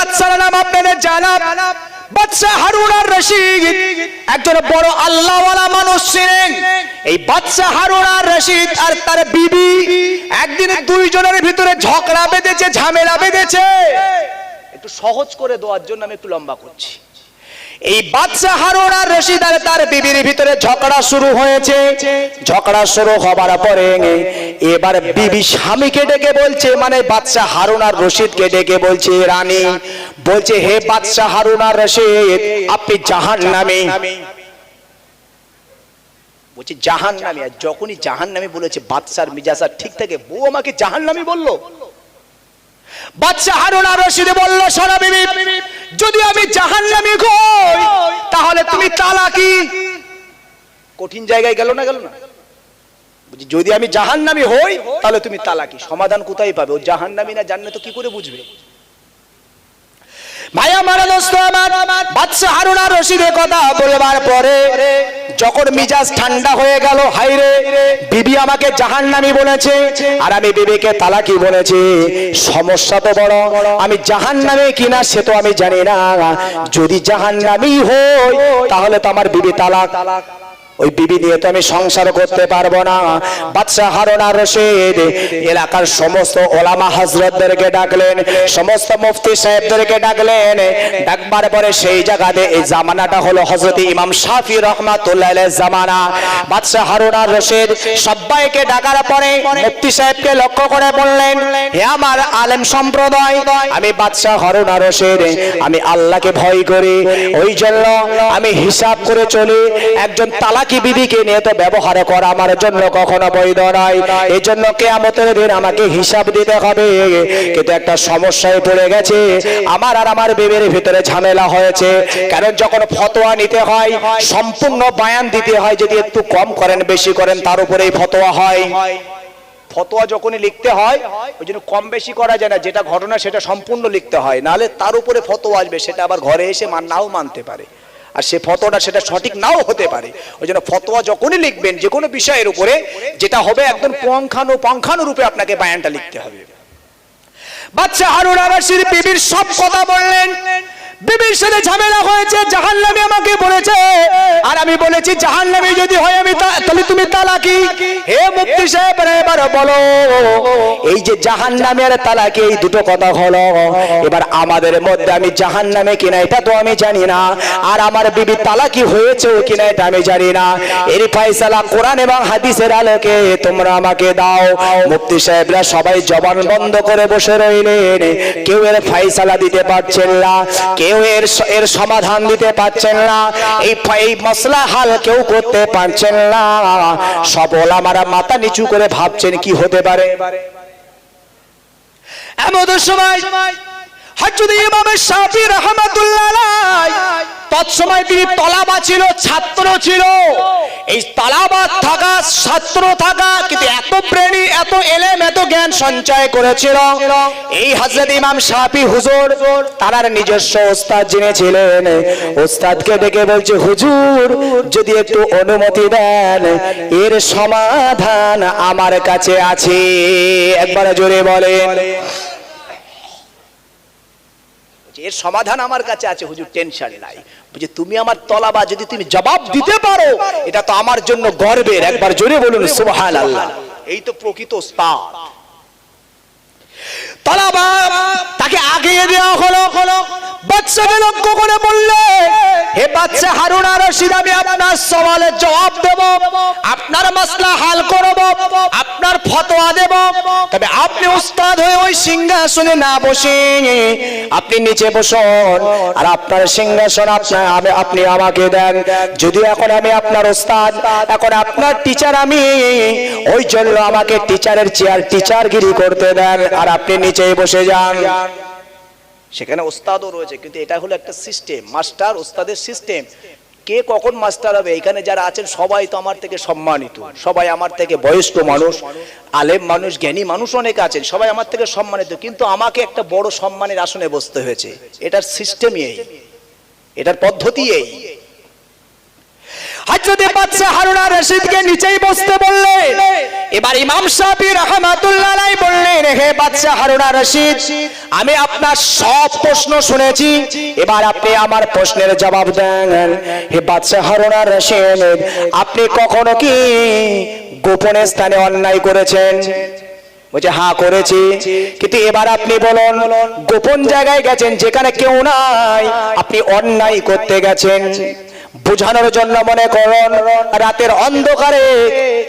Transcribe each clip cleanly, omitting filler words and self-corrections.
বাদশার নাম আপনাদের জানা, বাদশা হারুন আর রশিদ একজন বড় আল্লাহওয়ালা মানুষ ছিলেন। এই বাদশা হারুন আর রশিদ আর তার বিবি একদিন দুইজনের ভিতরে ঝগড়া বেঁধেছে, ঝামেলা বেঁধেছে। একটু সহজ করে দেওয়ার জন্য আমি একটু লম্বা করছি। এই বাদশা হারুন আর রশিদ আর তার বিবির ভিতরে ঝগড়া শুরু হয়েছে। ঝগড়া শুরু হবার পরে এবার বিবি স্বামীকে ডেকে বলছে, মানে বাদশা হারুন আর রশিদকে ডেকে বলছে, রানী বলছে, হে বাদশা হারুন আর রশিদ, আপনি জাহান্নামী। বলছে জাহান্নামী। আর যখনই জাহান্নামী বলেছে বাদশার মিজাজ আর ঠিক থাকে, বউ আমাকে জাহান্নামী বললো। বাদশা হারুন আর রশিদ বলল, শোনো বিবি, যদি আমি জাহান্নামী হই তাহলে তুমি তালাকি। কঠিন জায়গায় গেল না? বুঝি যদি আমি জাহান্নামী হই তাহলে তুমি তালাকি। সমাধান কোথায় পাবে? ও জাহান্নামী না জান্নাত কি করে বুঝবে? ভাই আমার, দোস্ত আমার, বাদশা হারুন আর রশিদের কথা বলবার পরে যখন মিজাজ ঠান্ডা হয়ে গেল, হাই রে, বিবি আমাকে জাহান্নামী বলেছে আর আমি বিবিকে তালাকি বলেছি। সমস্যা তো বড়, আমি জাহান্নামী কিনা সে তো আমি জানি না। যদি জাহান্নামী হই তাহলে তো আমার বিবি তালাক। ওই বিবি নিয়ে তো আমি সংসার করতে পারবো না। বাদশা হারুন আর রশিদ এলাকার সমস্ত ওলামা হযরতদেরকে ডাকলেন, সমস্ত মুফতি সাহেবদেরকে ডাকলেন। ডাকবার পরে সেই জায়গাতে এই জামানাটা হলো হযরত ইমাম শাফি রাহমাতুল্লাহ আলাইহির জামানা। বাদশা হারুন আর রশিদ সবাইকে ডাকার পরে মুফতি সাহেবকে লক্ষ্য করে বললেন, হে আমার আলেম সম্প্রদায়, আমি বাদশা হারুন আর রশিদ আমি আল্লাহকে ভয় করি, ওই জন্য আমি হিসাব করে চলি। একজন তালাক বিবিকে নিয়ে তো ব্যবহার করা আমার জন্য কখনো বৈধ নয়। এই জন্য কিয়ামতের দিন আমাকে হিসাব দিতে হবে। কিন্তু একটা সমস্যায় পড়ে গেছে, আমার আর আমার বিবির ভিতরে ঝামেলা হয়েছে। কারণ যখন ফতোয়া নিতে হয় সম্পূর্ণ বয়ান দিতে হয়, যদি একটু কম করেন বেশি করেন তার উপরেই ফতোয়া হয়। ফতোয়া যখনই লিখতে হয় ওই জন্য কম বেশি করা যায় না, যেটা ঘটনা সেটা সম্পূর্ণ লিখতে হয়, নাহলে তার উপরে ফতোয়া আসবে, সেটা আবার ঘরে এসে নাও মানতে পারে, আর সে ফতোয়াটা সেটা সঠিক নাও হতে পারে। ওই জন্য ফতোয়া যখনই লিখবেন যে কোনো বিষয়ের উপরে, যেটা হবে একদম পুঙ্খানুরূপে আপনাকে বয়ানটা লিখতে হবে। বাদশা হারুন আর রশিদ বিবির সব কথা বললেন। বিবির সাথে ঝামেলা হয়েছে, জাহান্নামী আমাকে বলেছে আর আমি বলেছি জাহান্নামী যদি হয় আমি তাহলে তুমি তালাকি। হে মুফতি সাহেব, এবার বলো, এই যে জাহান্নামী আর তালাকি এই দুটো কথা হলো, এবার আমাদের মধ্যে আমি জাহান্নামী কিনা এটা তো আমি জানি না, আর আমার বিবি তালাকি হয়েছে কিনা এটা আমি জানি না। এর ফয়সালা কোরআন এবং হাদিসের আলোকে তোমরা আমাকে দাও। মুফতি সাহেবরা সবাই জবান বন্ধ করে বসে রইলেন। কেউ এর ফয়সালা দিতে পারছেন না, কেউ এর সমাধান দিতে পারছেন না, এই মাসলা হাল কেউ করতে পারছেন না। সব ওলামারা মাথা নিচু করে ভাবছেন কি হতে পারে। এমন সময় হযরত ইমাম শাফি রাহমাতুল্লাহ আলাইহি, তৎসময় তিনি তলাবা ছিল, ছাত্র ছিল। এই তালাবা থাকা, ছাত্র থাকা, কিন্তু এত ব্রেনি, এত এলেম, এত জ্ঞান সঞ্চয় করেছিল এই হযরত ইমাম শাফি হুজুর। তার নিজস্ব ওস্তাদ যিনি ছিলেন, ওস্তাদকে ডেকে বলছে, হুজুর যদি একটু অনুমতি দেন, এর সমাধান আমার কাছে আছে। একবার জোরে বলেন, এর সমাধান আমার কাছে আছে হুজুর, টেনশন নাই। বুঝে তুমি আমার তলাবা, যদি তুমি জবাব দিতে পারো এটা তো আমার জন্য গর্বের। একবার জোরে বলুন সুবহানাল্লাহ। এই তো প্রকৃত ওস্তাদ। তলাবা তাকে আগিয়ে দেওয়া হলো। বাদশাকে লক্ষ্য করে বললে, হে বাদশা হারুন আর রশিদ, আমি আপনার সওয়ালের জবাব দেব, আপনার মাসলা হাল করব, আপনার ফতোয়া দেব। তবে আপনি উস্তাদ হয়ে ওই সিংহাসনে না বসে আপনি নিচে বসুন, আর আপনার সিংহাসন আপনি আমাকে দেন। যদি এখন আমি আপনার উস্তাদ, এখন আপনার টিচার আমি, ওই জন্য আমাকে টিচারের চেয়ার, টিচারগিরি করতে দেন, আর আপনি নিচেই বসে যান। সেখানে ওস্তাদও রয়েছে, কিন্তু এটা হলো একটা সিস্টেম, মাস্টার ওস্তাদের সিস্টেম। কে কখন মাস্টার হবে? এখানে যারা আছেন সবাই তো আমার থেকে সম্মানিত, সবাই আমার থেকে বয়স্ক মানুষ, আলেম মানুষ, জ্ঞানী মানুষ অনেক আছেন, সবাই আমার থেকে সম্মানিত, কিন্তু আমাকে একটা বড় সম্মানের আসনে বসতে হয়েছে। এটার সিস্টেমই এই, এটার পদ্ধতি এই। হযরত বাদশাহ হারুন আর রশিদকে নিচেই বসতে বললেন। এবার ইমাম শাফি রাহমাতুল্লাহ আলাইহি বললেন, হে বাদশাহ হারুন আর রশিদ, আমি আপনার সব প্রশ্ন শুনেছি, এবার আপনি আমার প্রশ্নের জবাব দেন। হে বাদশাহ হারুন আর রশিদ, আপনি কখনো কি গোপন স্থানে অন্যায় করেছেন? বলছে হ্যাঁ করেছি। কিন্তু এবার আপনি বলুন, গোপন জায়গায় গেছেন যেখানে কেউ নাই, আপনি অন্যায় করতে গেছেন। বোঝানোর জন্য মনে করুন রাতের অন্ধকারে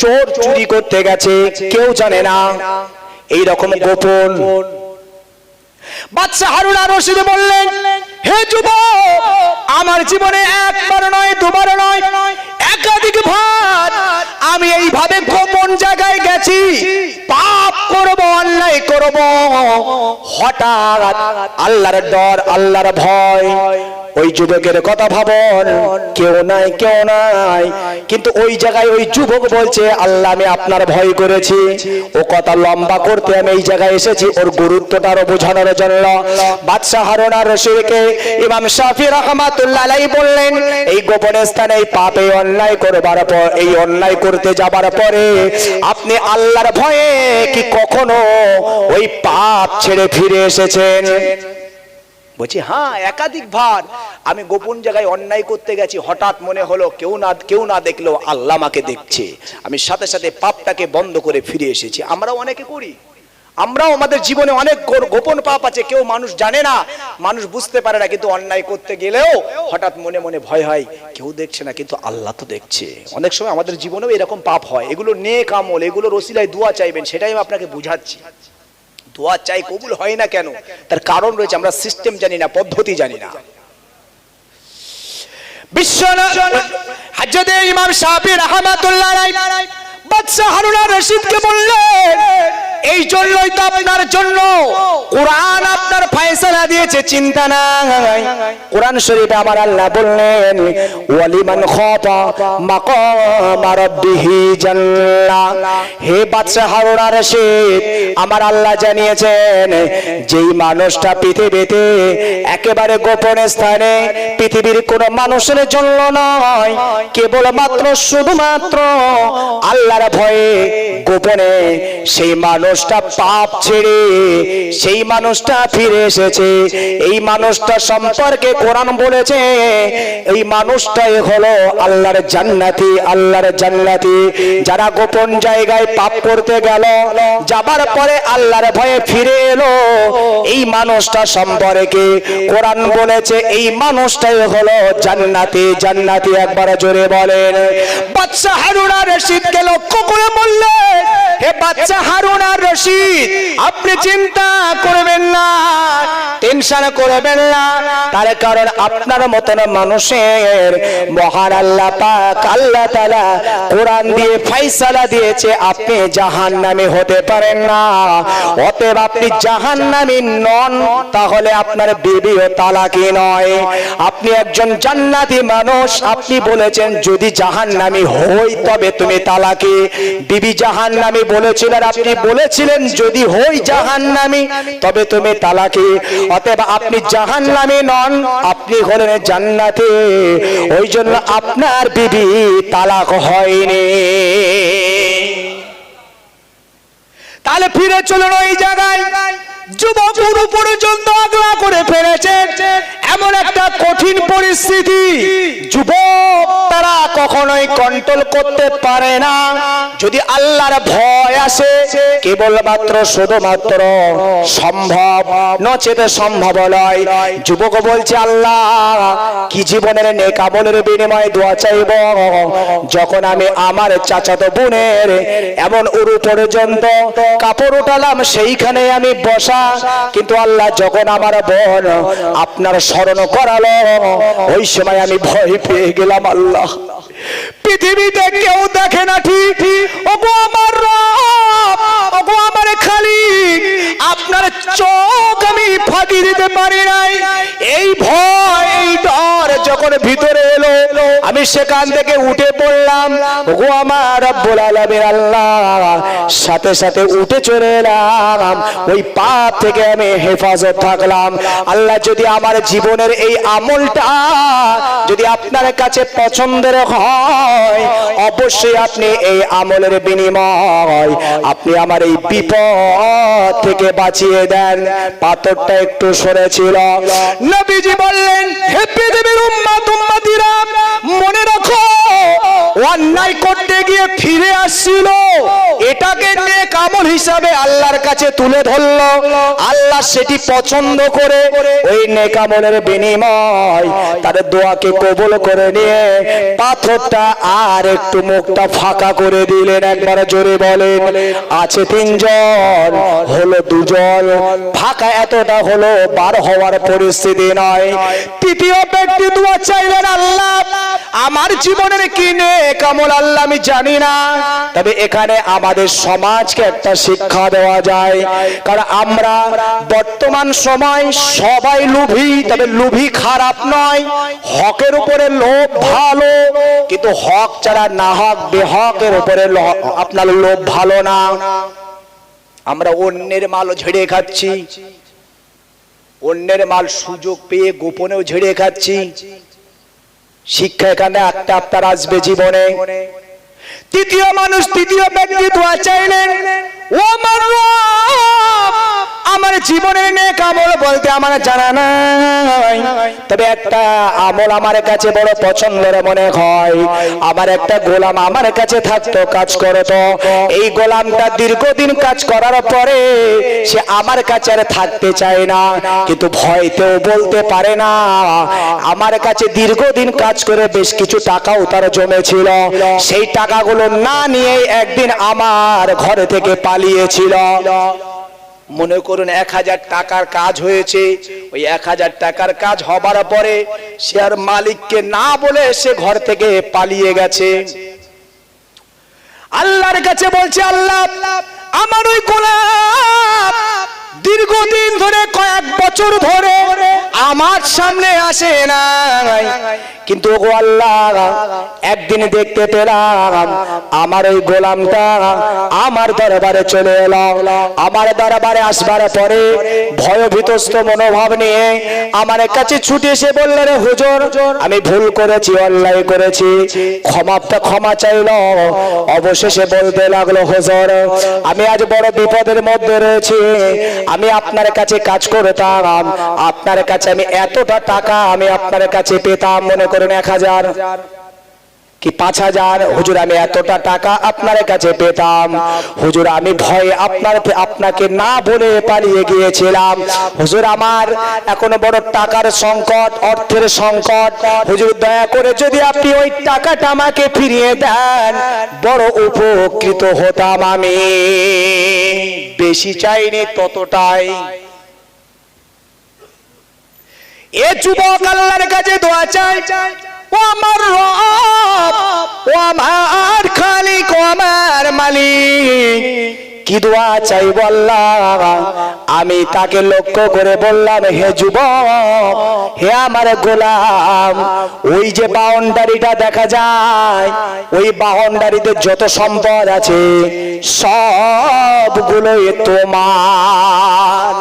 চোর চুরি করতে গেছে, কেউ জানে না, এই রকম গোপন। বাদশাহ হারুন আর রশিদ বললেন, হে যুবক, আমার জীবনে একবার নয় দুবার নয় একাধিকবার আমি এইভাবে গোপন জায়গায় গেছি, পাপ করব, অন্যায় করব, হঠাৎ আল্লাহর ডর, আল্লাহর ভয়। ওই যুবকের কথা ভাবুন, কেউ নাই কেউ নাই, কিন্তু ওই জায়গায় ওই যুবক বলছে আল্লাহ আমি আপনার ভয় করেছি। ও কথা লম্বা করতে আমি এই জায়গায় এসেছি ওর গুরুত্বটা আরো বোঝানোর জন্য। বাদশাহ হারুন আর রশিদকে ইমাম শাফি রাহমাতুল্লাহ আলাইহি বললেন, এই গোপন স্থানে এই পাপে অন্যায় করবার পর, এই অন্যায় করতে যাবার পরে আপনি আল্লাহর ভয়ে কি কখনো ওই পাপ ছেড়ে ফিরে এসেছেন? বলছি হ্যাঁ, একাধিকবার আমি গোপন জায়গায় অন্যায় করতে গেছি, হঠাৎ মনে হলো কেউ না দেখলেও আল্লাহ আমাকে দেখছে, আমি সাথে সাথে পাপটাকে বন্ধ করে ফিরে এসেছি। আমরাও অনেকে করি, আমরাও আমাদের জীবনে অনেক গোপন পাপ আছে, কেউ মানুষ জানে না, মানুষ বুঝতে পারে না, কিন্তু অন্যায় করতে গেলেও হঠাৎ মনে মনে ভয় হয়, কেউ দেখছে না কিন্তু আল্লাহ তো দেখছে। অনেক সময় আমাদের জীবনেও এরকম পাপ হয়, এগুলো নেক আমল, এগুলোর ওসিলায় দোয়া চাইবেন, সেটাই আমি আপনাকে বুঝাচ্ছি। দোয়া চাই, কবুল হয় না কেন? তার কারণ রয়েছে, আমরা সিস্টেম জানি না, পদ্ধতি জানি না। হযরত ইমাম শাফি রাহমাতুল্লাহ আলাইহি বাদশাহ হারুন আর রশিদকে বললেন, এই জন্যই তো আপনার জন্য কোরআন আপনার ফয়সালা দিয়েছে, চিন্তা নাই। কোরআন শরীফে আমার আল্লাহ বললেন, ওয়ালিমান খাফা মাকাম রাব্বিহি জান্নাহ। হে বাদশাহ হারুন আর রশিদ, আমার আল্লাহ জানিয়েছেন যেই মানুষটা পৃথিবীতে একেবারে গোপন স্থানে, পৃথিবীর কোন মানুষের জন্য নয়, কেবলমাত্র শুধুমাত্র আল্লাহর ভয়ে গোপনে সেই মানুষটা পাপ ছেড়ে সেই মানুষটা ফিরে এসেছে, এই মানুষটা সম্পর্কে কোরআন বলেছে এই মানুষটাই হলো আল্লাহর জান্নাতি, আল্লাহর জান্নাতি। যারা গোপন জায়গায় পাপ করতে গেল, যাবার পরে আল্লাহর ভয়ে ফিরে এলো, এই মানুষটা সম্পর্কে কোরআন বলেছে এই মানুষটাই হলো জান্নাতি, জান্নাতি। একবার জোরে বলেন। বাদশাহ হারুন আর রশিদকে লক্ষ্য করে বললেন, হে বাদশাহ হারুন আর রশিদ, আপনি চিন্তা করবেন না, টেনশন করবেন না, তার কারণ আপনার মতন মানুষের মহান আল্লাহ পাক আল্লাহ তাআলা কোরআন দিয়ে ফয়সালা দিয়েছে আপনি জাহান্নামী হতে পারেন না। অতএব আপনি জাহান্নামী নন, তাহলে আপনার বিবিও তালাকি নয়, আপনি একজন জান্নাতি মানুষ। আপনি বলেছেন যদি জাহান্নামী হই তবে তুমি তালাকি, বিবি জাহান্নামী বলেছিলেন, আপনি বলেছিলেন যদি হই জাহান্নামী তবে তুমি তালাকি। অতএব আপনি জাহান্নামী নন, আপনি হলেন জান্নাতি, ওই জন্য আপনার বিবি তালাক হয়নি। তাহলে ফিরে চলুন ওই জায়গায়। যুবক পুরো পর্যন্ত আগলা করে ফেলেছে, এমন একটা কঠিন পরিস্থিতি যুবক তারা কখনোই কন্ট্রোল করতে পারে না। যদি আল্লাহর ভয় আসে, কেবলমাত্র শুধুমাত্র সম্ভব, নচেত সম্ভব নয়। যুবক বলছে আল্লাহ কি জীবনের নেক আমলের বিনিময়ে দোয়া চাইব, যখন আমি আমার চাচাতো বোনের এমন উরু পর্যন্ত কাপড় উঠালাম সেইখানে আমি বসা, কিন্তু আল্লাহ যখন আমার বোন আপনার স্মরণ করালো, ওই সময় আমি ভয় পেয়ে গেলাম। আল্লাহ পৃথিবীতে কেউ দেখে না ঠিক, ওগো আমার রব, ওগো আমার খালিক, আপনার চোখ আমি ফাঁকি দিতে পারি নাই। এই ভয়, এই ডর যখন ভিতরে এলো, আমি আমি সেখান থেকে উঠে পড়লাম, ওগো আমার রব্বুল আলামিন আল্লাহ, সাথে সাথে উঠে চলে এলাম, ওই পাপ থেকে আমি হেফাজত থাকলাম। আল্লাহ, যদি আমার জীবনের এই আমলটা যদি আপনার কাছে পছন্দের হয়, অবশ্যই আপনি এই আমলের বিনিময় আপনি আমার এই বিপদ থেকে বাঁচিয়ে দেন। পাথরটা একটু সরেছিল। নবীজি বললেন, হে পৃথিবীর উম্মত উম্মতিরা, মনে রাখো, অন্যায় করতে গিয়ে ফিরে আসছিল, এটাকে নেক আমল হিসাবে আল্লাহর কাছে তুলে ধরলো। আল্লাহ সেটি পছন্দ করে ওই নেক আমলের বিনিময় তার দোয়াকে কবুল করে নিয়ে পাথরটা আর একটু মুখটা ফাঁকা করে দিলেন। একবার জোরে বলেন। আছে তিনজন, হলো দুজন, ফাঁকা এতটা হলো, বার হওয়ার পরিস্থিতি নয়। তৃতীয় ব্যক্তি দোয়া চাইলেন, আল্লাহ আমার জীবনের কি নেক আমল আল্লাহ আমি জানি না, তবে এখানে আমাদের সমাজকে একটা শিক্ষা দেওয়া যায়। কারণ আমরা বর্তমান সময় সবাই লোভী, তবে লোভী খারাপ নয়, হকের উপরে লোভ ভালো, কিন্তু হক ছাড়া না হক বেহকের উপরে আপনার লোভ ভালো না। আমরা অন্যের মালও ঝেড়ে খাচ্ছি, অন্যের মাল সুযোগ পেয়ে গোপনেও ঝেড়ে খাচ্ছি। শিক্ষা এখানে একটা আপনার আসবে জীবনে। তৃতীয় মানুষ, তৃতীয় ব্যক্তি দোয়া চাইলেন, ও আমার রব, আমার জীবনের নেক আমল বলতে আমার জানা নাই, তবে একটা আমল আমার কাছে বড় পছন্দের মনে হয়। আমার একটা গোলাম আমার কাছে থাকতো, কাজ করতো। এই গোলামটা দীর্ঘদিন কাজ করার পরে সে আমার কাছে আর থাকতে চায় না, কিন্তু ভয়তেও বলতে পারে না। আমার কাছে দীর্ঘদিন কাজ করে বেশ কিছু টাকাও তার জমেছিল, সেই টাকাগুলো না নিয়ে একদিন আমার ঘর থেকে পালিয়েছিল। মনে করুন 1000 টাকার কাজ হয়েছে, ওই 1000 টাকার কাজ হবার পরে সে আর মালিককে না বলে সে ঘর থেকে পালিয়ে গেছে। আল্লাহর কাছে বলছে, আল্লাহ আমার ওই গোলাম দীর্ঘদিন ধরে, কয়েক বছর ধরে আমার সামনে আসে না, কিন্তু ওগো আল্লাহ একদিন দেখতে পেলাম আমার ওই গোলামটা আমার দরবারে চলে এলো। আমার দরবারে আসবার পরে ভয়ভীতস্ত মনোভাব নিয়ে আমার কাছে ছুটে এসে বললেন, হুজুর আমি ভুল করেছি, অন্যায় করেছি, ক্ষমা চাইল। অবশেষে বলতে লাগলো, হুজুর আমি আজ বড় বিপদের মধ্যে রয়েছি, আমি আপনার কাছে কাজ করতাম, আপনার কাছে আমি এতটা টাকা আমি আপনার কাছে পেতাম, মনে করুন 1000 কি 5000, হুজুর আমি এতটা টাকা আপনার কাছে পেতাম, হুজুর আমি ভয়ে আপনাকে না বলে পালিয়ে গিয়েছিলাম, হুজুর আমার এখনো বড় টাকার সংকট, অর্থের সংকট, হুজুর দয়া করে যদি আপনি ওই টাকাটা আমাকে ফিরিয়ে দেন বড় উপকৃত হতাম। আমি বেশি চাইনি, ততটাই। এ যুবক আল্লাহর কাছে দোয়া চাই, ও আমার রব, ও আমার খালিক, ও আমার মালিক, কি দোয়া চাইব আল্লাহ? আমি তাকে লক্ষ্য করে বললাম, হে যুবক, হে আমার গোলাম, ওই যে বাউন্ডারিটা দেখা যায়, ওই বাউন্ডারিতে যত সম্পদ আছে সবগুলোই তোমার।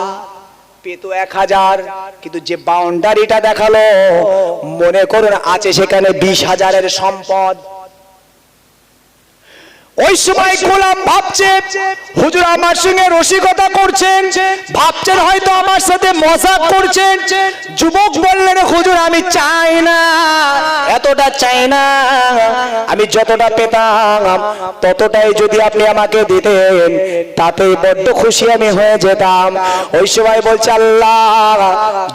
পেতো 1000, কিন্তু যে বাউন্ডারিটা দেখালো মনে করুন আছে সেখানে 20,000-এর সম্পদ। ওই সময় গোলাম ভাবছে, হুজুর আমার সঙ্গে রসিকতা করছেন, ভাবছেন হয়তো আমার সাথে মজাক করছেন। যুবক বললেন, হুজুর আমি চাই না, এতটা চাই না, আমি যতটা পেতাম ততটাই যদি আপনি আমাকে দিতেন তাতেই বড্ড খুশি আমি হয়ে যেতাম। ওই সময় বলছে, আল্লাহ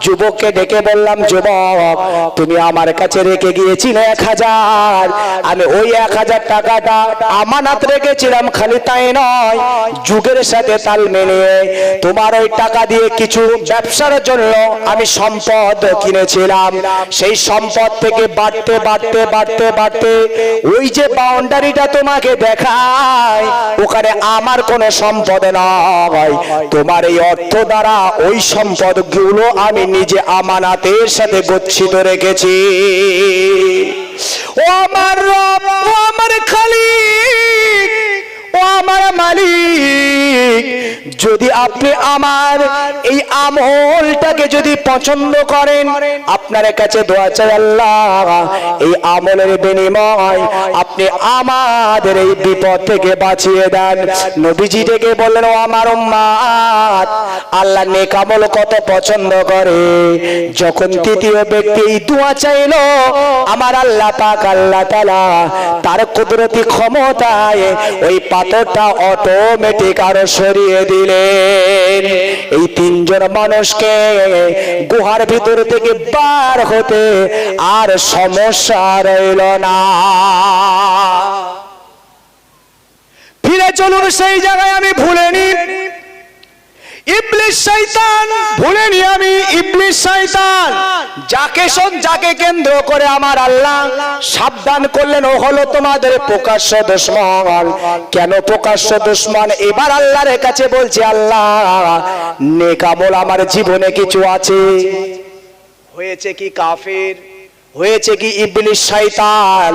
যুবককে ডেকে বললাম, যুবক তুমি আমার কাছে রেখে গিয়েছিলে 1000, আমি ওই 1000 টাকাটা আমানত রেখেছিলাম, খালি তাই নয় যুগের সাথে তাল মিলিয়ে তোমার ওই টাকা দিয়ে কিছু ব্যবসার জন্য আমি সম্পদ কিনেছিলাম। সেই সম্পদ থেকে বাড়তে বাড়তে বাড়তে বাড়তে ওই যে বাউন্ডারিটা তোমাকে দেখায় ওখানে আমার কোনো সম্পদ নয়, তোমার এই অর্থ দ্বারা ওই সম্পদগুলো আমি নিজে আমানতের সাথে গচ্ছিত রেখেছি। ও আমার রব, ও আমার খালিক, ও আমার মালিক, যদি আপনি আমার এই আমলটাকে যদি পছন্দ করেন, আপনার কাছে দোয়া চাই আল্লাহ, এই আমলের বিনিময় আপনি আমাদের এই বিপদ থেকে বাঁচিয়ে দেন। নবীজি ডেকে বললেন, ও আমার উম্মত, আল্লাহ নেক আমল কত পছন্দ করে। যখন তৃতীয় ব্যক্তি এই দোয়া চাইলো, আমার আল্লাহ পাক আল্লাহ তাআলা তার কুদরতি ক্ষমতায় ওই পাথরটা অটোমেটিক আরো সরিয়ে দিলেন। এই তিনজন মানুষকে গুহার ভিতর থেকে বার হতে আর সমস্যা রইল না। ফিরে চলুন সেই জায়গায়, আমি ভুলিনি ইবলিস শয়তান, ভুলিনি আমি ইবলিস শয়তান, যাকে কেন্দ্র করে আমার আল্লাহ সাবধান করলেন, ও হলো তোমাদের প্রকাশ্য দুশমন। কেন প্রকাশ্য দুশমন? এবার আল্লাহর কাছে বলছে, আল্লাহ নেক আমল আমার জীবনে কিছু আছে, হয়েছে কি কাফের, হয়েছে কি ইবলিস শয়তান,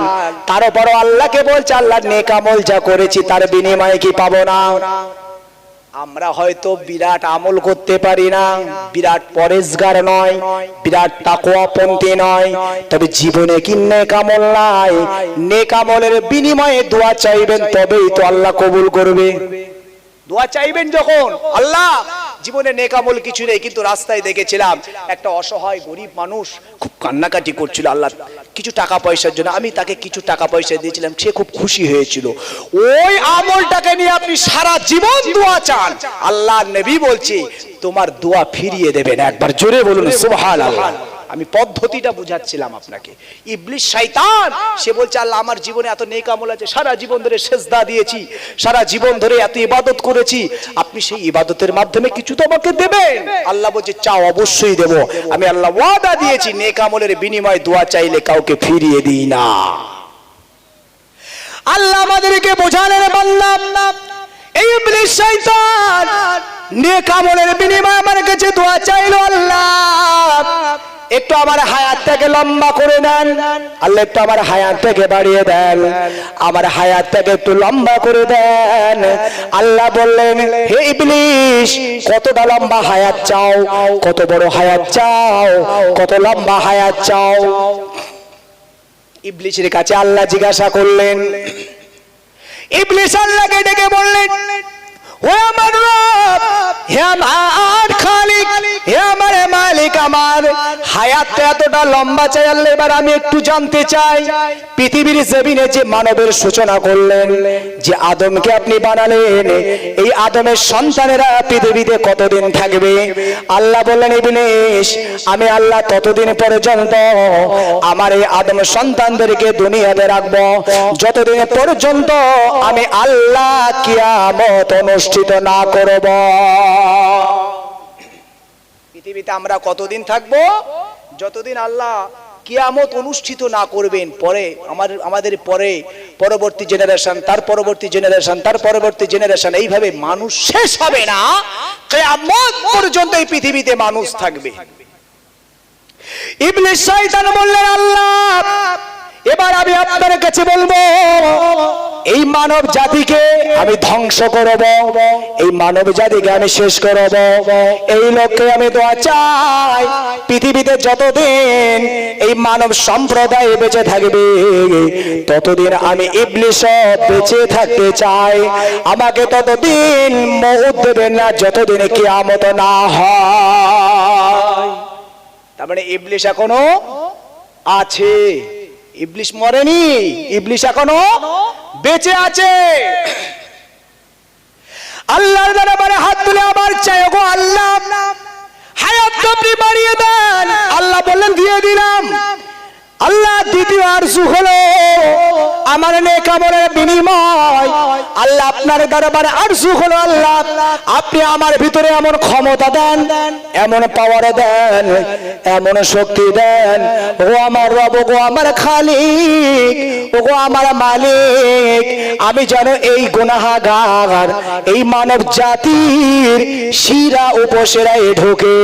তারপরও আল্লাহকে বলছে, আল্লাহ নেক আমল যা করেছি তার বিনিময়ে কি পাবো না? আমরা হয়তো বিরাট আমল করতে পারি না, বিরাট পরেশগার নয়, বিরাট তাকওয়াপন্থী নয়, তবে জীবনে কি নেক আমল নাই? নেক আমলের বিনিময়ে দোয়া চাইবেন, তবেই তো আল্লাহ কবুল করবে। দোয়া চাইবেন যখন, আল্লাহ জীবনে নেক আমল কিছু নেই, কিন্তু রাস্তায় দেখেছিলাম একটা অসহায় গরিব মানুষ খুব কান্নাকাটি করছিল, আল্লাহ কিছু টাকা পয়সার জন্য আমি তাকে কিছু টাকা পয়সা দিয়েছিলাম, সে খুব খুশি হয়েছিল। ওই আমলটাকে নিয়ে আপনি সারা জীবন দোয়া চান, আল্লাহ নবী বলছে তোমার দোয়া ফিরিয়ে দেবেন। একবার জোরে বলুন সুবহানাল্লাহ। আমি পদ্ধতিটা বুঝাচ্ছিলাম আপনাকে। ইবলিস শয়তান, সে বলছে আল্লাহ আমার জীবনে এত নেক আমল আছে, সারা জীবন ধরে সেজদা দিয়েছি, সারা জীবন ধরে এত ইবাদত করেছি, আপনি সেই ইবাদতের মাধ্যমে কিছু তো আমাকে দেবেন। আল্লাহ বলছে চাও, অবশ্যই দেব, আমি আল্লাহ ওয়াদা দিয়েছি, নেক আমলের বিনিময়ে দোয়া চাইলে কাউকে ফিরিয়ে দিই না। আল্লাহ আমাদেরকে বোঝালেন, বান্দা এই ইবলিস শয়তান নেক আমলের বিনিময়ে আমার কাছে দোয়া চাইলো, আল্লাহ একটু আমার হায়াতটাকে লম্বা করে দেন, আল্লাহ একটু আমার হায়াতটাকে বাড়িয়ে দেন, আমার হায়াতটাকে একটু লম্বা করে দেন। আল্লাহ বললেন, হে ইবলিস কতটা লম্বা হায়াত চাও, কত বড় হায়াত চাও, কত লম্বা হায়াত চাও? ইবলিসের কাছে আল্লাহ জিজ্ঞাসা করলেন। ইবলিস আল্লাহকে ডেকে বললেন, হে আমার রব, হে আমার খালিক, হে আমার মালিক, আমার হায়াতটা এতটা লম্বা চাই আল্লাহ, এবার আমি একটু জানতে চাই, পৃথিবীর জমিনে যে মানবের সূচনা করলেন, যে আদমকে আপনি বানালেন, এই আদমের সন্তানেরা পৃথিবীতে কতদিন থাকবে? আল্লাহ বললেন, ইবলিস আমি আল্লাহ ততদিন পর্যন্ত আমার এই আদম সন্তানদেরকে দুনিয়াতে রাখবো, যতদিন পর্যন্ত আমি আল্লাহ কিয়ামত অনুষ্ঠিত না করব। পৃথিবীতে আমরা কতদিন থাকবো? যতদিন আল্লাহ কিয়ামত অনুষ্ঠিত না করবেন। পরে আমাদের পরে পরবর্তী জেনারেশন, তার পরবর্তী জেনারেশন, তার পরবর্তী জেনারেশন, এইভাবে মানুষ শেষ হবে না, কিয়ামত পর্যন্ত এই পৃথিবীতে মানুষ থাকবে। ইবলিস শয়তান বললেন, আল্লাহ এবার আমি আপনার কাছে বলবো, এই মানব জাতিকে আমি ধ্বংস করব, এই মানব জাতিকে আমি শেষ করব, এই লক্ষ্যে আমি দোয়া চাই, পৃথিবীতে যতদিন এই মানব সম্প্রদায় বেঁচে থাকবে ততদিন আমি ইবলিস বেঁচে থাকতে চাই, আমাকে ততদিন মওত দেবেন না যতদিন কিয়ামত না হয়। তার মানে ইবলিস এখনো আছে, ইবলিস মরেনি, ইবলিস এখনো বেঁচে আছে। আল্লাহর দরবারে হাত তুলে আবার চাই, গো আল্লাহ হায়াত আপনি বাড়িয়ে দেন। আল্লাহ বললেন দিয়ে দিলাম। আল্লাহ দ্বিতীয় আরজু হলো আমার নেক আমলের বিনিময় আল্লাহ আপনার দরবারে আরজু হলো, আল্লাহ আপনি আমার ভিতরে এমন ক্ষমতা দেন, এমন পাওয়ার দেন, এমন শক্তি দেন, ও আমার রব, ও আমার খালিক, ও আমার মালিক, আমি যেন এই গুনাহগার, এই মানব জাতির শিরা উপশিরায় ঢুকে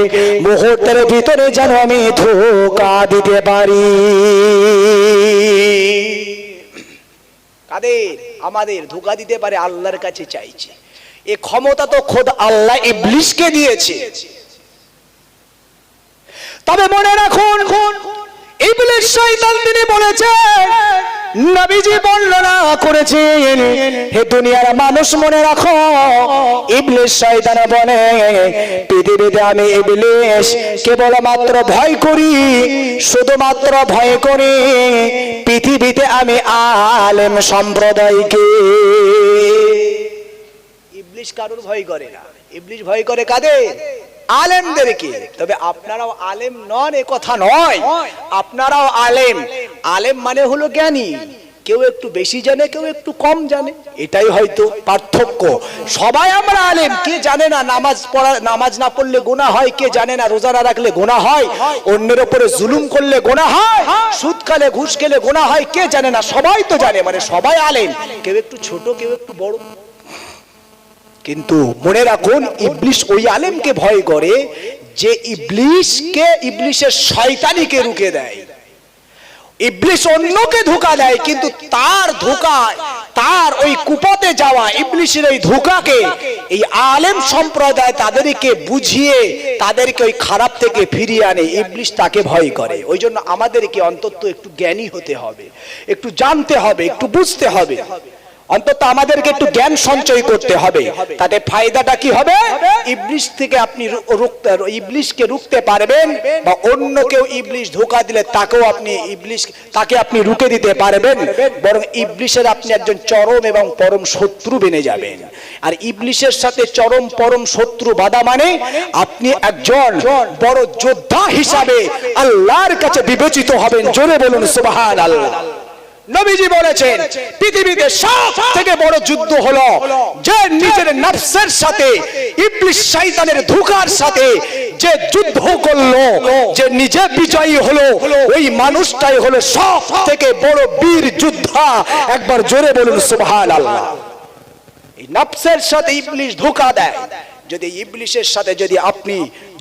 মুহূর্তের ভিতরে যেন আমি ধোঁকা দিতে পারি। কাদের? আমাদের ধোঁকা দিতে পারে, আল্লাহর কাছে চাইছে। এই ক্ষমতা তো খোদ আল্লাহ ইবলিসকে দিয়েছে। তবে মনে রাখুন, ইবলিস শয়তান তিনি বলেছেন, নবীজি বর্ণনা করেছেন, হে দুনিয়ার মানুষ মনে রাখো, ইবলিস শয়তান বলে পৃথিবীতে আমি ইবলিস কেবলমাত্র ভয় করি, শুধুমাত্র ভয় করি পৃথিবীতে আমি আলেম সম্প্রদায়কে। ইবলিস কারোর ভয় করে না, ইবলিস ভয় করে কাদের? আলেমদেরকে। তবে আপনারাও আলেম নন এ কথা নয়, আপনারাও আলেম। আলেম মানে হলো জ্ঞানী, কেউ একটু বেশি জানে, কেউ একটু কম জানে, এটাই হয়তো পার্থক্য। সবাই আমরা আলেম। কে জানে না নামাজ না পড়লে গুনাহ হয়? কে জানে না রোজা না রাখলে গুনাহ হয়? অন্যের উপরে জুলুম করলে গুনাহ হয়? সুদ খেলে ঘুষ খেলে গুনাহ হয়? কে জানে না? সবাই তো জানে। মানে সবাই আলেম, কেউ একটু ছোট, কেউ একটু বড়। কিন্তু মনে রাখুন, ইবলিস ওই আলেমকে ভয় করে যে ইবলিসের শয়তানিকে রুখে দেয়। ইবলিস অন্যকে ধোঁকা দেয়, কিন্তু তার ধোঁকায়, তার ওই কুপথে যাওয়া ইবলিসের ওই ধোঁকাকে এই আলেম সম্প্রদায় তাদেরকে বুঝিয়ে তাদেরকে ওই খারাপ থেকে ফিরিয়ে আনে। ইবলিস তাকে ভয় করে। ওই জন্য আমাদেরকে অন্তত একটু জ্ঞানী হতে হবে, একটু জানতে হবে, একটু বুঝতে হবে, অন্তত আমাদেরকে একটু জ্ঞান সঞ্চয় করতে হবে। তাতে ফায়দাটা কি হবে? ইবলিস থেকে আপনি ইবলিসকে রুখতে পারবেন, বা অন্য কেউ ইবলিস ধোঁকা দিলে তাকে আপনি রুখে দিতে পারবেন। বরং ইবলিসের আপনি একজন চরম এবং পরম শত্রু বেনে যাবেন। আর ইবলিসের সাথে চরম পরম শত্রু বাঁধা মানে আপনি একজন বড় যোদ্ধা হিসাবে আল্লাহর কাছে বিবেচিত হবেন। জোরে বলুন সুবহানাল্লাহ। নবীজি বলেছেন, পৃথিবীতে সব থেকে বড় যুদ্ধ হলো যে নিজের নফসের সাথে, ইবলিস শয়তানের ধোঁকার সাথে যে যুদ্ধ করলো, যে নিজে বিজয়ী হলো, ওই মানুষটাই হলো সব থেকে বড় বীর যোদ্ধা। একবার জোরে বলুন সুবহানাল্লাহ। এই নফসের সাথে ইবলিস ধোঁকা দেয়। যদি ইবলিসের সাথে যদি আপনি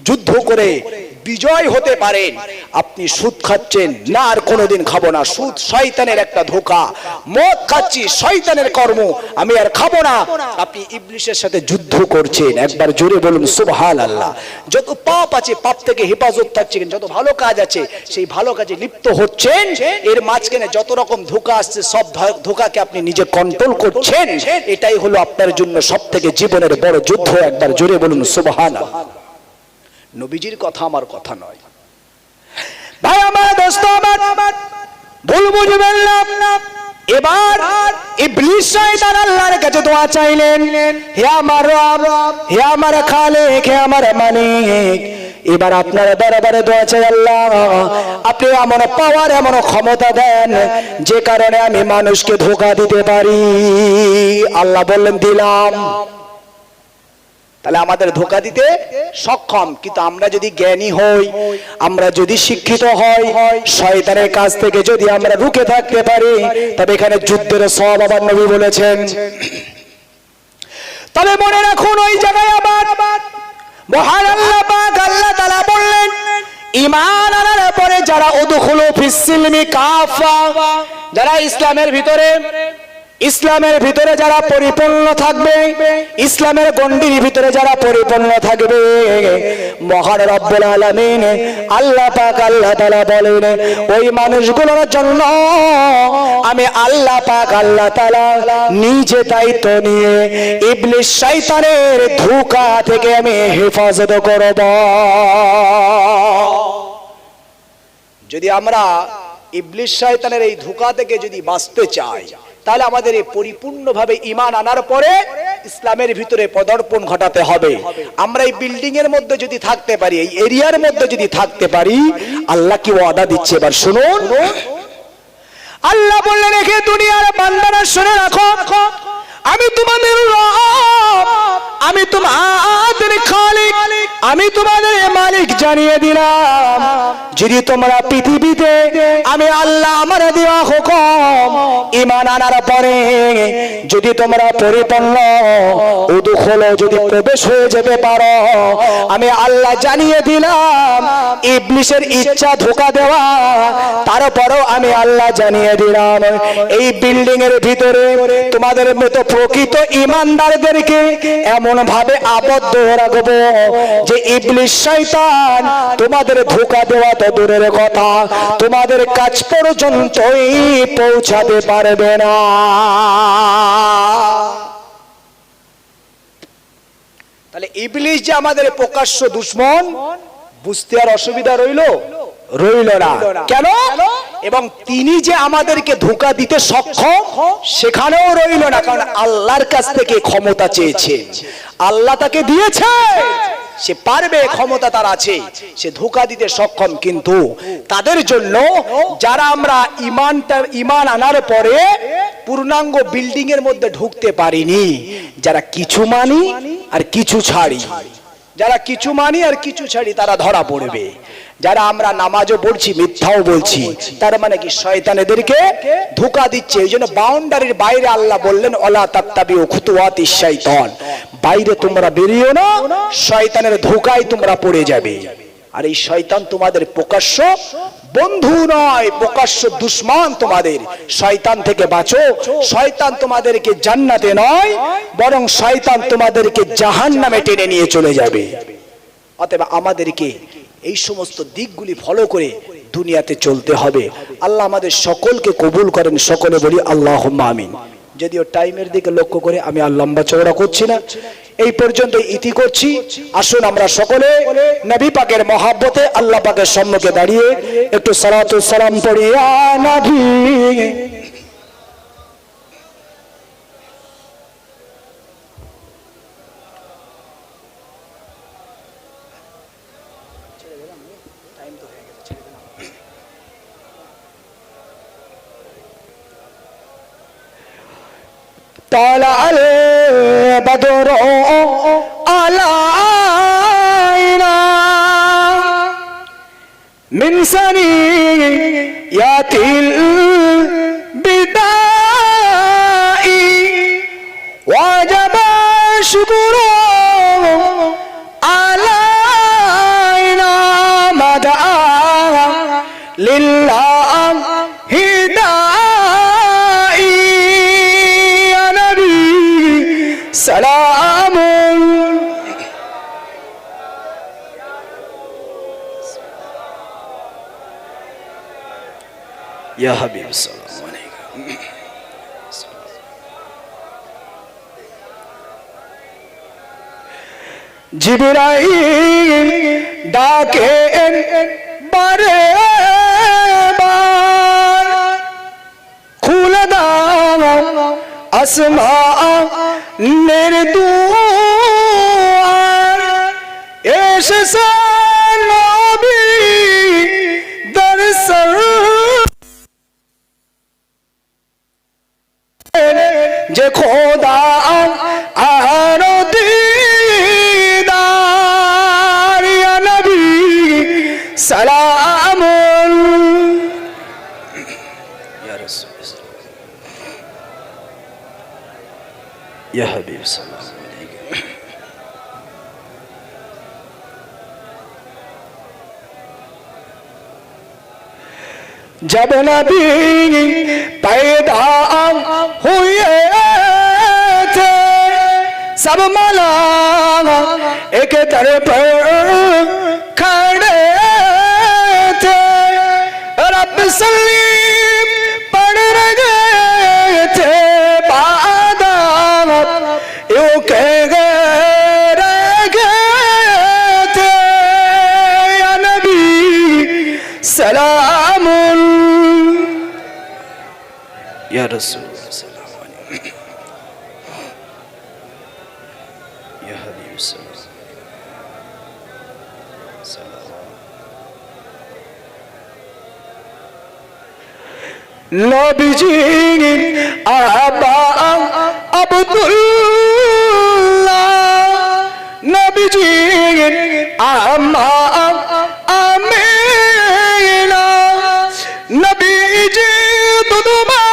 যুদ্ধ করে বিজয় হতে পারেন, আপনি সুদ খাচ্ছেন না, আর কোনোদিন খাবো না, সুদ শয়তানের একটা ধোঁকা। মদ খাচ্ছি, শয়তানের কর্ম, আমি আর খাবো না, আপনি ইবলিসের সাথে যুদ্ধ করছেন। একবার জোরে বলুন সুবহানাল্লাহ। যত পাপ আছে, পাপ থেকে হেফাজত থাকছেন, যত ভালো কাজ আছে সেই ভালো কাজে লিপ্ত হচ্ছেন। এর মাঝখানে যত রকম ধোঁকা আসছে, সব ধোঁকাকে আপনি নিজে কন্ট্রোল করছেন। এটাই হলো আপনার জন্য সব থেকে জীবনের বড় যুদ্ধ। একবার জোরে বলুন সুবহানাল্লাহ। নবীজির কথা আমার কথা নয়। ভাই আমার, দোস্ত আমার, ভুল বুঝবেন না। এবার ইবলিস শয়তান আল্লাহর কাছে দোয়া চাইলেন, হে আমার রব, হে আমার খালিক, হে আমার মালিক, এবার আপনার দরবারে দোয়া চাই, আল্লাহ আপনি এমন পাওয়ার, এমন ক্ষমতা দেন যে কারণে আমি মানুষকে ধোঁকা দিতে পারি। আল্লাহ বললেন, দিলাম। তাহলে আমাদের ধোঁকা দিতে সক্ষম। কিন্তু আমরা যদি জ্ঞানী হই, আমরা যদি শিক্ষিত হই, শয়তানের কাছ থেকে যদি আমরা রুখে থাকতে পারি, তবে এখানে যুদ্ধের সওয়াব আবার নবী বলেছেন। তবে মনে রাখুন, ওই জায়গায় আবার মহান আল্লাহ পাক আল্লাহ তাআলা বললেন, ঈমান আনার পরে যারা উদখুলু ফিস সিলমি কাফা, যারা ইসলামের ভিতরে যারা পরিপূর্ণ থাকবে, ইসলামের গণ্ডির ভিতরে যারা পরিপূর্ণ থাকবে, মহান রব্বুল আলামিন আল্লাহ পাক আল্লাহ তাআলা বলেন, ওই মানুষগুলোর জন্য আমি আল্লাহ পাক আল্লাহ তাআলা নিজে দায়িত্ব নিয়ে ইবলিস শয়তানের ধোঁকা থেকে আমি হেফাজত করব। যদি আমরা ইবলিস শয়তানের এই ধোঁকা থেকে যদি বাঁচতে চাই, তাহলে আমাদের এই পরিপূর্ণভাবে ঈমান আনার পরে ইসলামের ভিতরে পদার্পণ ঘটাতে হবে। আমরা এই বিল্ডিং এর মধ্যে যদি থাকতে পারি, এই এরিয়ার মধ্যে যদি থাকতে পারি, আল্লাহ কি ওয়াদা দিচ্ছে এবার শুনুন। আল্লাহ বললেন, রেখে দুনিয়ার বান্দারা শুনে রাখো, আমি তোমাদের রব, আমি তোমাদের খালিক, আমি তোমাদের মালিক জানিয়ে দিলাম। যদি তোমরা পৃথিবীতে আমি আল্লাহ আমার দেওয়া হুকুম ঈমান আনার পরে যদি তোমরা পরিপূর্ণ উদুখলো যদি প্রবেশ হয়ে যেতে পারো, আমি আল্লাহ জানিয়ে দিলাম ইবলিসের ইচ্ছা ধোঁকা দেওয়া, তারপরেও আমি আল্লাহ জানিয়ে দিলাম এই বিল্ডিং এর ভিতরে তোমাদের মতো প্রকৃত ঈমানদারদেরকে এমন ভাবে আবদ্ধ রাখবো যে ইবলিস শয়তান তোমাদের ধোঁকা দেওয়া তো দূরের কথা, তোমাদের কাছ পর্যন্তই পৌঁছাতে পারবে না। তাহলে ইবলিস যে আমাদের প্রকাশ্য দুশমন, বুঝতে আর অসুবিধা রইল না। কেন? এবং তিনি যে আমাদেরকে ধোঁকা দিতে সক্ষম সেখানেও রইল না, কারণ আল্লাহর কাছ থেকে ক্ষমতা চেয়েছে, আল্লাহ তাকে দিয়েছে, সে পারবে, ক্ষমতা তার আছে, সে ধোঁকা দিতে সক্ষম। কিন্তু তাদের জন্য যারা আমরা ঈমান আনার পরে পূর্ণাঙ্গ বিল্ডিং এর মধ্যে ঢুকতে পারিনি, যারা কিছু মানি আর কিছু ছাড়ি, যারা কিছু মানি আর কিছু ছাড়ি, তারা ধরা পড়বে। যারা আমরা নামাজও পড়ছি মিথ্যাও বলছি, তার মানে কি শয়তান এদেরকে ধোঁকা দিচ্ছে। এই জন্য বাউন্ডারির বাইরে আল্লাহ বললেন, ওয়ালা তাত্তাবিউ খুতুওয়াতিশ শাইতান, বাইরে তোমরা বেরিও না, শয়তানের ধোঁকায় তোমরা পড়ে যাবে। আর এই শয়তান তোমাদের প্রকাশ্য বন্ধু নয়, প্রকাশ্য দুশমন তোমাদের। শয়তান থেকে বাঁচো, শয়তান তোমাদেরকে জান্নাতে নয় বরং শয়তান তোমাদেরকে জাহান্নামে টেনে নিয়ে চলে যাবে। অতএব আমাদেরকে এই সমস্ত দিকগুলি ফলো করে দুনিয়াতে চলতে হবে। আল্লাহ আমাদের সকলকে কবুল করেন, সকলে বলি আল্লাহুম্মা আমিন। যদিও টাইমের দিকে লক্ষ্য করে আমি আর লম্বা চওড়া করছি না, এই পর্যন্ত ইতি করছি। আসুন আমরা সকলে নবী পাকের মহাব্বতে আল্লাহ পাকের সম্মুখে দাঁড়িয়ে একটু সালাতু সালাম পড়ি। ইয়া নবী طلع البدر علينا من ثنيات البداء وجب الشكر علينا مدعا لله سلام يا حبيب السلام عليكم জিবরাইল ডাকেন বারে বার, খুলে দাও আসমানের দুয়ার, এসেছে নবী দরসর যে খোদা আর দিদার। ইয়া নবী সালামুন ইয়া রাসূল ইয়া হাবিব সাল্লাল্লাহু আলাইহি। जब नबी पैदा हुए थे सब मलाइक दर पर खड़े थे, रब सलीम पढ़ रहे थे बादात यूं कह रहे थे या नबी सलाम या रसूल सलाम अलैकुम या हबीब सलाम নবীজি আবা আব্দুল্লাহ নবীজি আম্মা আমিনা নবীজি দুদুমা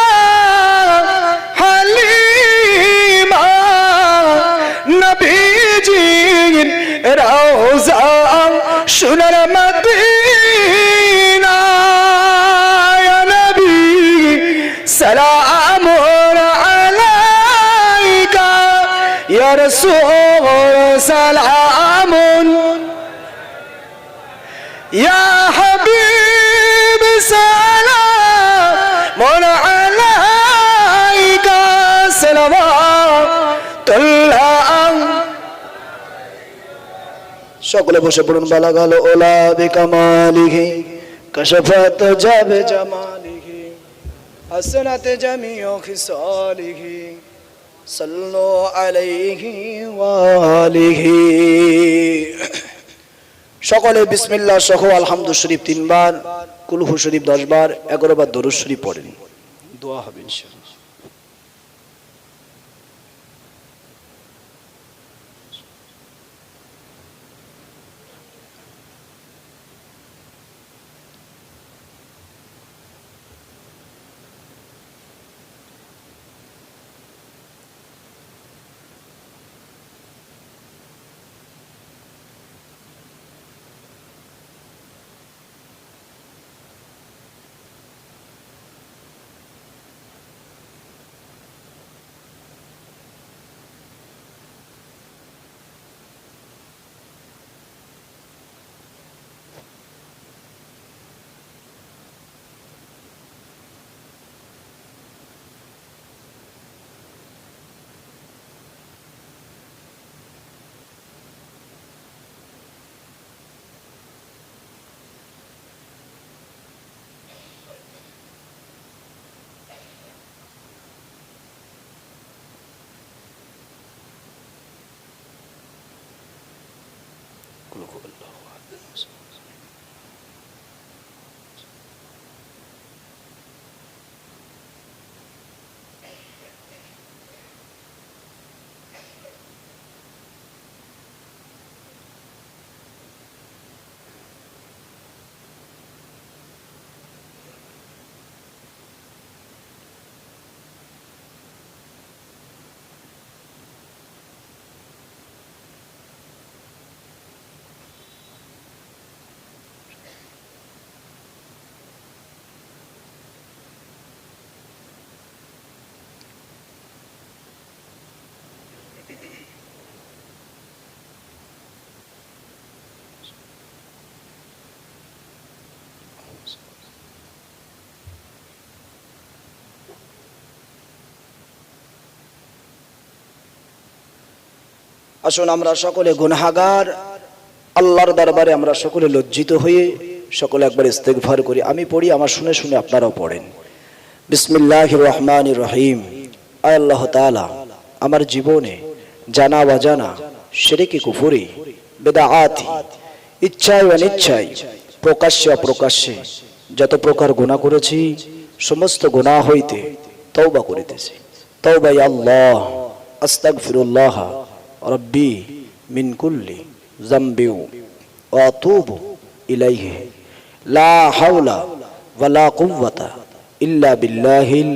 হালিমা নবীজি রওজা সোনার মদিনা ইয়া নবী সালামুন আলাইকা ইয়া রাসূল সালামুন ইয়া হাবিব সালামুন আলাইকা সালাওয়াতুল্লাহ সকলে বসে পড়ুন বালাগাল ওলা বিকামালিহি কাশাফাত জাবে জামালিহি হাসনাত জামিউ খিসালিহি সাল্লু আলাইহি ওয়া আলিহি সকলে বিসমিল্লাহ সহ আলহামদু শরীফ 3 বার কুলহু শরীফ 10 বার 11 বার দরুদ শরীফ পড়েন দোয়া হবে ইনশাআল্লাহ আসুন আমরা সকলে গুনাহগার আল্লাহর দরবারে আমরা সকলে লজ্জিত হয়ে সকলে একবার ইস্তেগফার করি আমি পড়ি আমার শুনে শুনে আপনারাও পড়েন বিসমিল্লাহির রহমানির রহিম আয় আল্লাহ তাআলা আমার জীবনে জানা অজানা শিরকি কুফরি বিদআতি ইচ্ছায় অনিচ্ছায় প্রকাশ্যে অপ্রকাশ্যে যত প্রকার গুনাহ করেছি সমস্ত গুনাহ হইতে তওবা করিতেছি তওবা ইয়া আল্লাহ আস্তাগফিরুল্লাহ রব্বি মিন কুল্লি যামবি ওয়া আতুবু ইলাইহি লা হাওলা ওয়ালা কুওয়াতা ইল্লা বিল্লাহিল